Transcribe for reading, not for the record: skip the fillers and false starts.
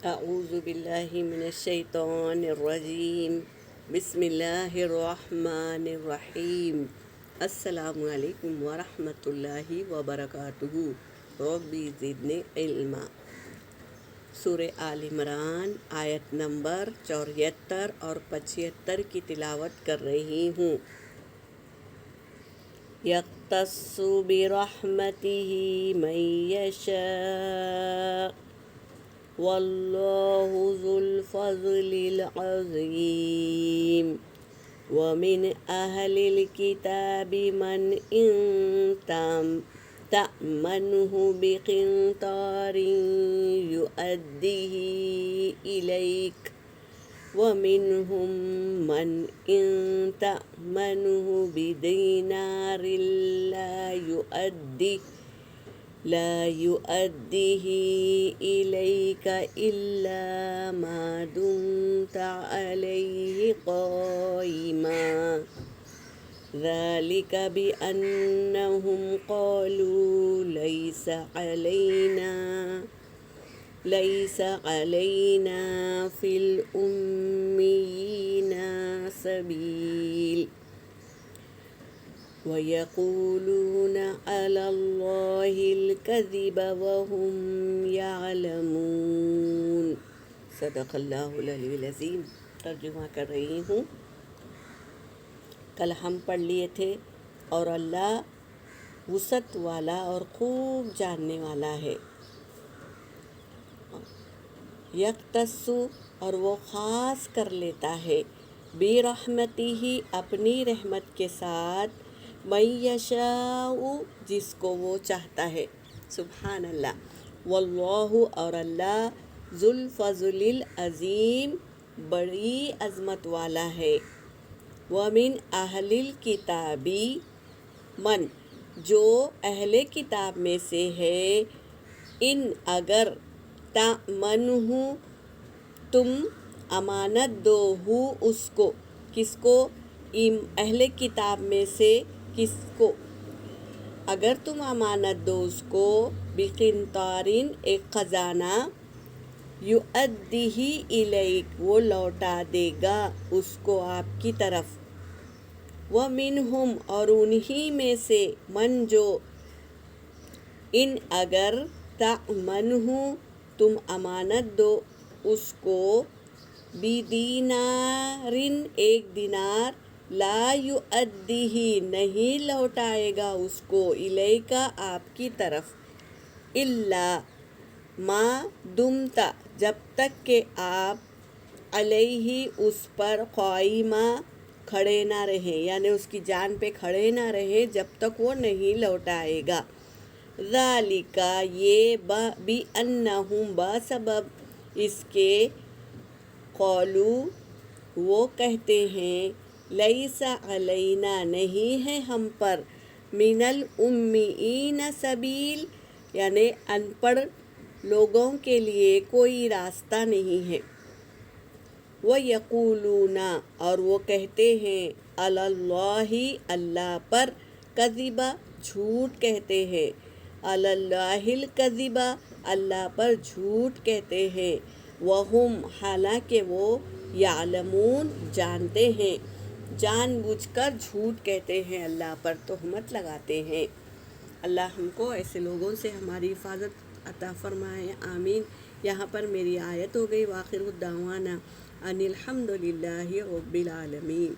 اعوذ باللہ من الشیطان الرجیم بسم اللہ الرحمن الرحیم السلام علیکم ورحمۃ اللہ وبرکاتہ ربی زدنی علما۔ سورہ آل عمران آیت نمبر 74 اور 75 کی تلاوت کر رہی ہوں۔ یختص برحمتہ من یشاء واللہ ذو الفضل العظیم ومن اہل الکتاب من ان تأمنہ بقنطار یؤدہ الیک ومنہم من ان تأمنہ بدینار لا يؤديه إليك إلا ما دمت عليه قائما ذلك بأنهم قالوا ليس علينا في الأميين سبيل وَيَقُولُونَ عَلَى اللَّهِ الْكَذِبَ وَهُمْ يَعْلَمُونَ۔ صدق اللہ العلی العظیم۔ ترجمہ کر رہی ہوں۔ کل ہم پڑھ لیے تھے اور اللہ وسعت والا اور خوب جاننے والا ہے۔ یختص اور وہ خاص کر لیتا ہے، برحمتہ اپنی رحمت کے ساتھ، من یشاء جس کو وہ چاہتا ہے، سبحان اللہ، واللہ اور اللہ، ذو الفضل العظیم بڑی عظمت والا ہے، ومن اہل الکتاب من جو اہل کتاب میں سے ہے، ان اگر تأمنہ تم امانت دو ہو اس کو، کس کو؟ اہل کتاب میں سے کس کو؟ اگر تم امانت دو اس کو، بقنطارٍ ایک خزانہ، یؤدیہ الیک وہ لوٹا دے گا اس کو آپ کی طرف، ومنہم اور انہی میں سے، من جو، ان اگر تأمنہ تم امانت دو اس کو، بدینارٍ ایک دینار، لا یؤدیہ نہیں لوٹائے گا اس کو، الیک آپ کی طرف، الا ما دمت جب تک کہ آپ، علیہ اس پر، قائما کھڑے نہ رہیں، یعنی اس کی جان پہ کھڑے نہ رہیں جب تک وہ نہیں لوٹائے گا۔ ذالک یہ، بِأَنَّهُمْ بسبب اس کے، قالوا وہ کہتے ہیں، لیس علینا نہیں ہے ہم پر، من الأمیین سبیل یعنی ان پڑھ لوگوں کے لیے کوئی راستہ نہیں ہے۔ وَيَقُولُونَ اور وہ کہتے ہیں، عَلَى اللَّهِ اللہ پر، کذب جھوٹ کہتے ہیں، عَلَى اللَّهِ الْكَذِبَ اللہ پر جھوٹ کہتے ہیں، وَهُمْ حالانکہ وہ، یعلمون جانتے ہیں، جان بوجھ کر جھوٹ کہتے ہیں اللہ پر، تہمت لگاتے ہیں۔ اللہ ہم کو ایسے لوگوں سے ہماری حفاظت عطا فرمائے، آمین۔ یہاں پر میری آیت ہو گئی، وآخر دعوانا ان الحمد للہ رب العالمین۔